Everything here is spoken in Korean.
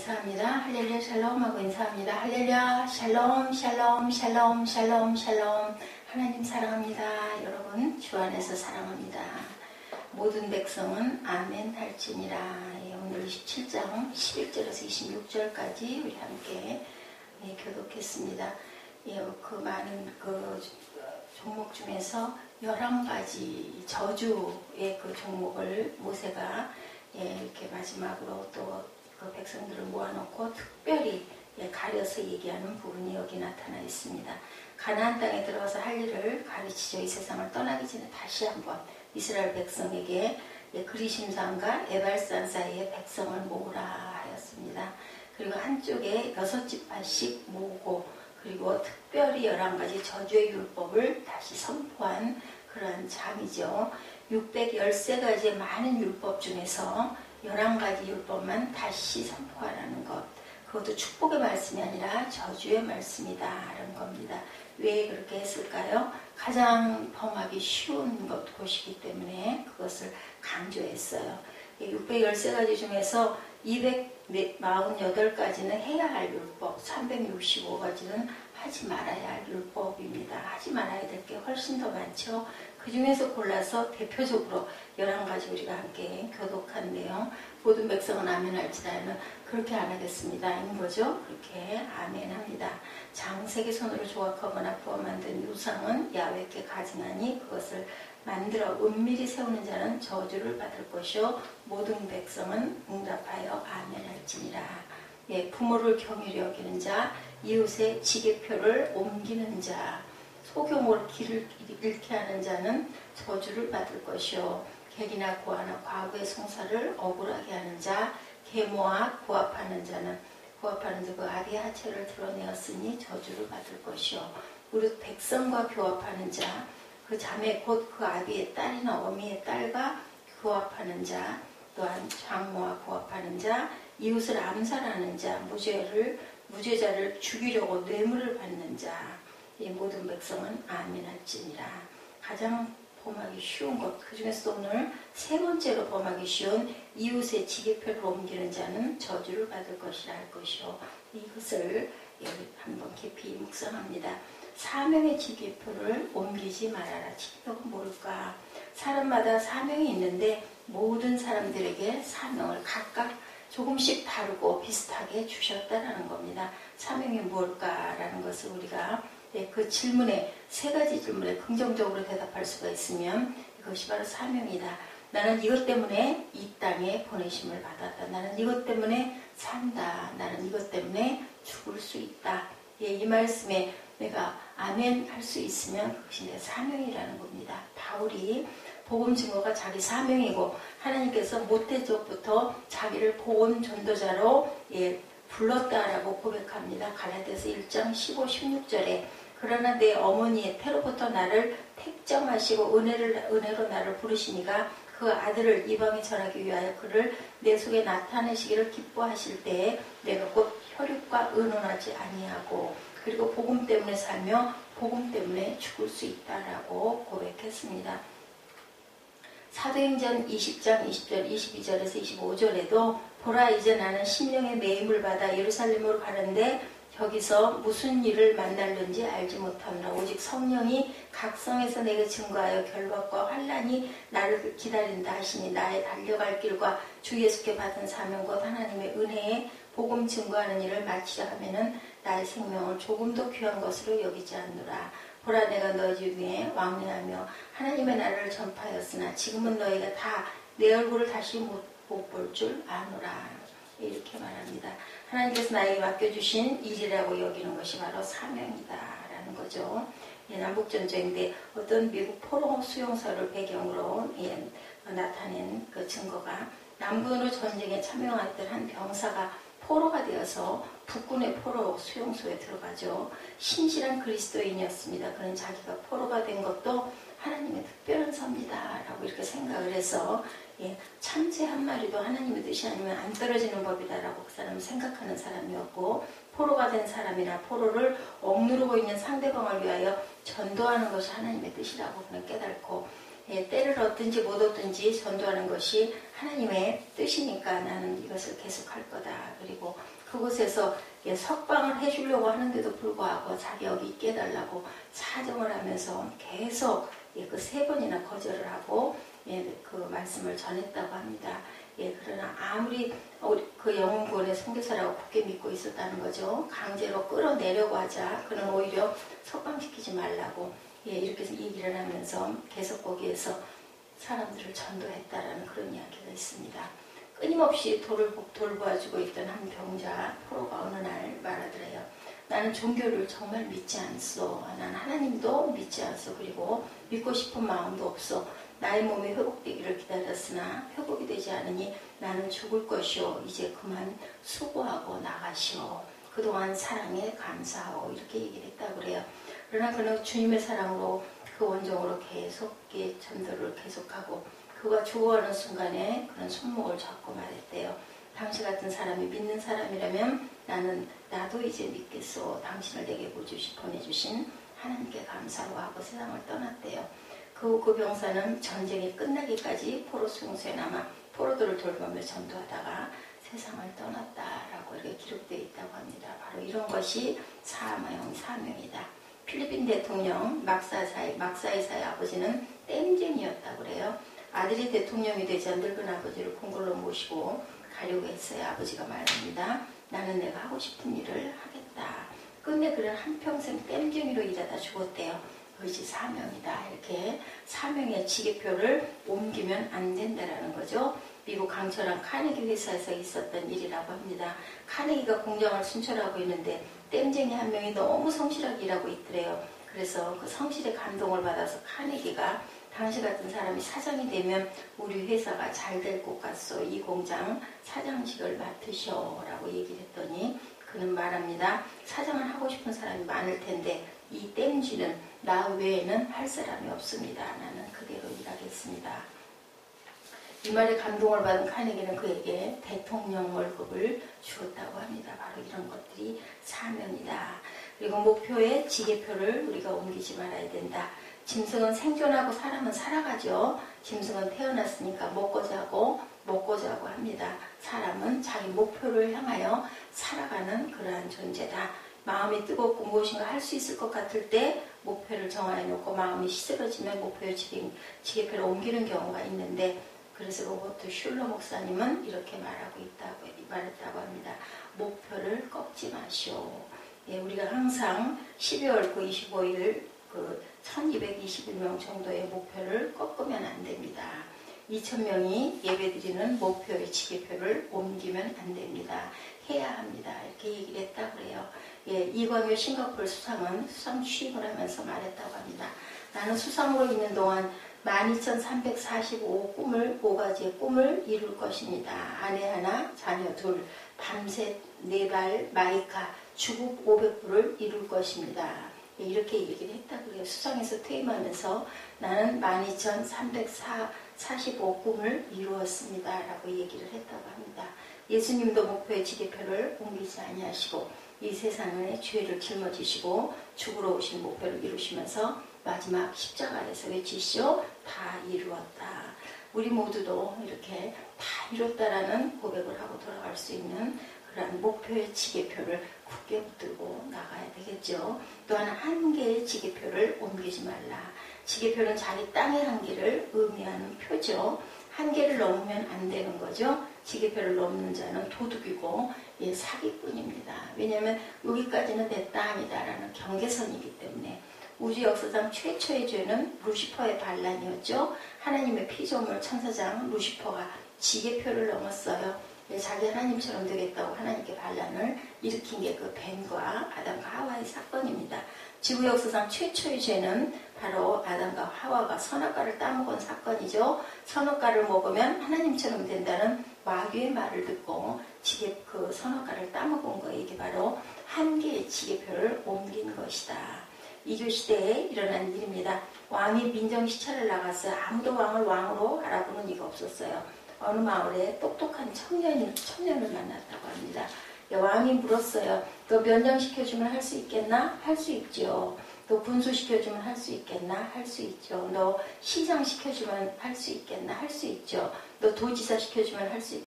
인사합니다. 할렐루야 샬롬 하고 인사합니다. 할렐루야 샬롬 샬롬 샬롬 샬롬 샬롬. 하나님 사랑합니다. 여러분 주 안에서 사랑합니다. 모든 백성은 아멘 할지니라. 오늘 27장 11절에서 26절까지 우리 함께 교독했습니다. 그 많은 그 종목 중에서 11가지 저주의 그 종목을 모세가 이렇게 마지막으로 또 그 백성들을 모아놓고 특별히 가려서 얘기하는 부분이 여기 나타나 있습니다. 가나안 땅에 들어가서 할 일을 가르치죠. 이 세상을 떠나기 전에 다시 한번 이스라엘 백성에게 그리심산과 에발산 사이에 백성을 모으라 하였습니다. 그리고 한쪽에 6지파씩 모으고 그리고 특별히 11가지 저주의 율법을 다시 선포한 그러한 장이죠. 613가지의 많은 율법 중에서 11가지 율법만 다시 선포하라는 것. 그것도 축복의 말씀이 아니라 저주의 말씀이다 라는 겁니다. 왜 그렇게 했을까요? 가장 범하기 쉬운 곳이기 때문에 그것을 강조했어요. 613가지 중에서 248가지는 해야 할 율법, 365가지는 하지 말아야 할 율법입니다. 하지 말아야 될 게 훨씬 더 많죠. 그 중에서 골라서 대표적으로 11가지 우리가 함께 교독한 내용. 모든 백성은 아멘 할지라는 그렇게 안 하겠습니다. 인 거죠. 그렇게 아멘 합니다. 장색의 손으로 조각하거나 부어 만든 유상은 야훼께 가증하니 그것을 만들어 은밀히 세우는 자는 저주를 받을 것이요 모든 백성은 응답하여 아멘 할지니라. 부모를 경휼히 여기는 자, 이웃의 지게표를 옮기는 자, 소경으로 길을 잃게 하는 자는 저주를 받을 것이요 객이나 고아나 과부의 송사를 억울하게 하는 자, 계모와 고합하는 자는 그 아비의 하체를 드러내었으니 저주를 받을 것이요 무릇 백성과 교합하는 자, 그 자매 곧 그 아비의 딸이나 어미의 딸과 교합하는 자, 또한 장모와 고합하는 자, 이웃을 암살하는 자, 무죄자를 죽이려고 뇌물을 받는 자, 이 모든 백성은 아멘 할지니라. 가장 범하기 쉬운 것, 그 중에서도 오늘 세 번째로 범하기 쉬운 이웃의 지게표를 옮기는 자는 저주를 받을 것이라 할 것이요. 이것을 한번 깊이 묵상합니다. 사명의 지게표를 옮기지 말아라. 지게표가 뭘까? 사람마다 사명이 있는데 모든 사람들에게 사명을 각각 조금씩 다르고 비슷하게 주셨다라는 겁니다. 사명이 뭘까라는 것을 우리가 그 질문에, 3가지 질문에 긍정적으로 대답할 수가 있으면 이것이 바로 사명이다. 나는 이것 때문에 이 땅에 보내심을 받았다. 나는 이것 때문에 산다. 나는 이것 때문에 죽을 수 있다. 이 말씀에 내가 아멘 할 수 있으면 그것이 내 사명이라는 겁니다. 바울이 복음 증거가 자기 사명이고 하나님께서 모태적부터 자기를 복음 전도자로 불렀다라고 고백합니다. 갈라디아서 1장 15, 16절에 그러나 내 어머니의 태로부터 나를 택정하시고 은혜로 나를 부르시니가 그 아들을 이방에 전하기 위하여 그를 내 속에 나타내시기를 기뻐하실 때에 내가 곧 혈육과 의논하지 아니하고 그리고 복음 때문에 살며 복음 때문에 죽을 수 있다라고 고백했습니다. 사도행전 20장 20절 22절에서 25절에도 보라 이제 나는 심령의 매임을 받아 예루살렘으로 가는데 거기서 무슨 일을 만날는지 알지 못하노라. 오직 성령이 각 성에서 내게 증거하여 결박과 환난이 나를 기다린다 하시니 나의 달려갈 길과 주 예수께 받은 사명 곧 하나님의 은혜에 복음 증거하는 일을 마치려 하면은 나의 생명을 조금도 귀한 것으로 여기지 않노라. 보라 내가 너희 중에 왕래하며 하나님의 나라를 전파하였으나 지금은 너희가 다 내 얼굴을 다시 못 볼 줄 아노라. 이렇게 말합니다. 하나님께서 나에게 맡겨주신 일이라고 여기는 것이 바로 사명이다라는 거죠. 남북전쟁인데 어떤 미국 포로 수용소를 배경으로 나타낸 그 증거가 남군으로 전쟁에 참여했던 한 병사가 포로가 되어서 북군의 포로 수용소에 들어가죠. 신실한 그리스도인이었습니다. 그는 자기가 포로가 된 것도 하나님의 특별한 섭니다 라고 이렇게 생각을 해서 참새 한 마리도 하나님의 뜻이 아니면 안 떨어지는 법이다라고 그 사람은 생각하는 사람이었고 포로가 된 사람이나 포로를 억누르고 있는 상대방을 위하여 전도하는 것이 하나님의 뜻이라고 그는 깨닫고 때를 얻든지 못 얻든지 전도하는 것이 하나님의 뜻이니까 나는 이것을 계속할 거다. 그리고 그곳에서 석방을 해주려고 하는데도 불구하고 자기 여기 있게 해달라고 사정을 하면서 계속 그 3번이나 거절을 하고 그 말씀을 전했다고 합니다. 그러나 아무리 그 영혼구원의 선교사라고 굳게 믿고 있었다는 거죠. 강제로 끌어내려고 하자. 그는 오히려 석방시키지 말라고 이렇게 얘기를 하면서 계속 거기에서 사람들을 전도했다라는 그런 이야기가 있습니다. 끊임없이 돌보아주고 있던 한 병자 포로가 어느 날 말하더래요. 나는 종교를 정말 믿지 않소. 나는 하나님도 믿지 않소. 그리고 믿고 싶은 마음도 없어. 나의 몸이 회복되기를 기다렸으나 회복이 되지 않으니 나는 죽을 것이오. 이제 그만 수고하고 나가시오. 그동안 사랑에 감사하오. 이렇게 얘기를 했다고 그래요. 그러나 그는 주님의 사랑으로 그 원정으로 계속 전도를 계속하고 그가 죽어가는 순간에 그런 손목을 잡고 말했대요. 당신 같은 사람이 믿는 사람이라면 나도 이제 믿겠소. 당신을 내게 보내주신 하나님께 감사로 하고 세상을 떠났대요. 그 병사는 전쟁이 끝나기까지 포로 수용소에 남아 포로들을 돌보며 전도하다가 세상을 떠났다라고 이렇게 기록되어 있다고 합니다. 바로 이런 것이 사명이다. 필리핀 대통령 막사이사의 아버지는 땜쟁이였다고 그래요. 아들이 대통령이 되자 늙은 아버지를 궁궐로 모시고 가려고 했어요. 아버지가 말합니다. 나는 내가 하고 싶은 일을 하겠다. 끝내 그는 한평생 땜쟁이로 일하다 죽었대요. 그것이 사명이다. 이렇게 사명의 지게표를 옮기면 안 된다라는 거죠. 미국 강철한 카네기 회사에서 있었던 일이라고 합니다. 카네기가 공장을 순찰하고 있는데 땜쟁이 한 명이 너무 성실하게 일하고 있더래요. 그래서 그 성실에 감동을 받아서 카네기가 당신 같은 사람이 사장이 되면 우리 회사가 잘 될 것 같소. 이 공장 사장직을 맡으셔라고 얘기를 했더니 그는 말합니다. 사장을 하고 싶은 사람이 많을 텐데 이 땜쥐는 나 외에는 할 사람이 없습니다. 나는 그대로 일하겠습니다. 이 말에 감동을 받은 카네기는 그에게 대통령 월급을 주었다고 합니다. 바로 이런 것들이 사명이다. 그리고 목표의 지게표를 우리가 옮기지 말아야 된다. 짐승은 생존하고 사람은 살아가죠. 짐승은 태어났으니까 먹고 자고 합니다. 사람은 자기 목표를 향하여 살아가는 그러한 존재다. 마음이 뜨겁고 무엇인가 할 수 있을 것 같을 때 목표를 정해 놓고 마음이 시들어지면 목표의 지게표를 옮기는 경우가 있는데 그래서 로버트 슐러 목사님은 이렇게 말했다고 합니다. 목표를 꺾지 마시오. 우리가 항상 12월 25일 1221명 정도의 목표를 꺾으면 안 됩니다. 2000명이 예배드리는 목표의 지게표를 옮기면 안 됩니다. 해야 합니다. 이렇게 얘기를 했다고 그래요. 이광효 싱가포르 수상은 수상 취임을 하면서 말했다고 합니다. 나는 수상으로 있는 동안 12,345가지의 꿈을 이룰 것입니다. 아내 하나, 자녀 둘, 밤새 4발 마이카, 주급 500불을 이룰 것입니다. 이렇게 얘기를 했다고 해요. 수상에서 퇴임하면서 나는 12,345꿈을 이루었습니다. 라고 얘기를 했다고 합니다. 예수님도 목표의 지게표를 옮기지 아니하시고 이 세상의 죄를 짊어지시고 죽으러 오신 목표를 이루시면서 마지막 십자가에서 외치시오. 다 이루었다. 우리 모두도 이렇게 다 이뤘다라는 고백을 하고 돌아갈 수 있는 그런 목표의 지게표를 굳게 붙들고 나가야 되겠죠. 또한 한계의 지게표를 옮기지 말라. 지게표는 자기 땅의 한계를 의미하는 표죠. 한계를 넘으면 안 되는 거죠. 지게표를 넘는 자는 도둑이고 사기꾼입니다. 왜냐하면 여기까지는 내 땅이다라는 경계선이기 때문에 우주 역사상 최초의 죄는 루시퍼의 반란이었죠. 하나님의 피조물 천사장 루시퍼가 지게표를 넘었어요. 자기 하나님처럼 되겠다고 하나님께 반란을 일으킨 게 그 뱀과 아담과 하와의 사건입니다. 지구 역사상 최초의 죄는 바로 아담과 하와가 선악과를 따먹은 사건이죠. 선악과를 먹으면 하나님처럼 된다는 마귀의 말을 듣고 그 선악과를 따먹은 거예요. 이게 바로 한계의 지게표를 옮긴 것이다. 이교시대에 일어난 일입니다. 왕이 민정시찰을 나갔어요. 아무도 왕을 왕으로 알아보는 이가 없었어요. 어느 마을에 똑똑한 청년을 만났다고 합니다. 왕이 물었어요. 너 면장시켜주면 할 수 있겠나? 할 수 있죠. 너 군수 시켜주면 할 수 있겠나? 할 수 있죠. 너 시장 시켜주면 할 수 있겠나? 할 수 있죠. 너 도지사 시켜주면 할 수 있겠나?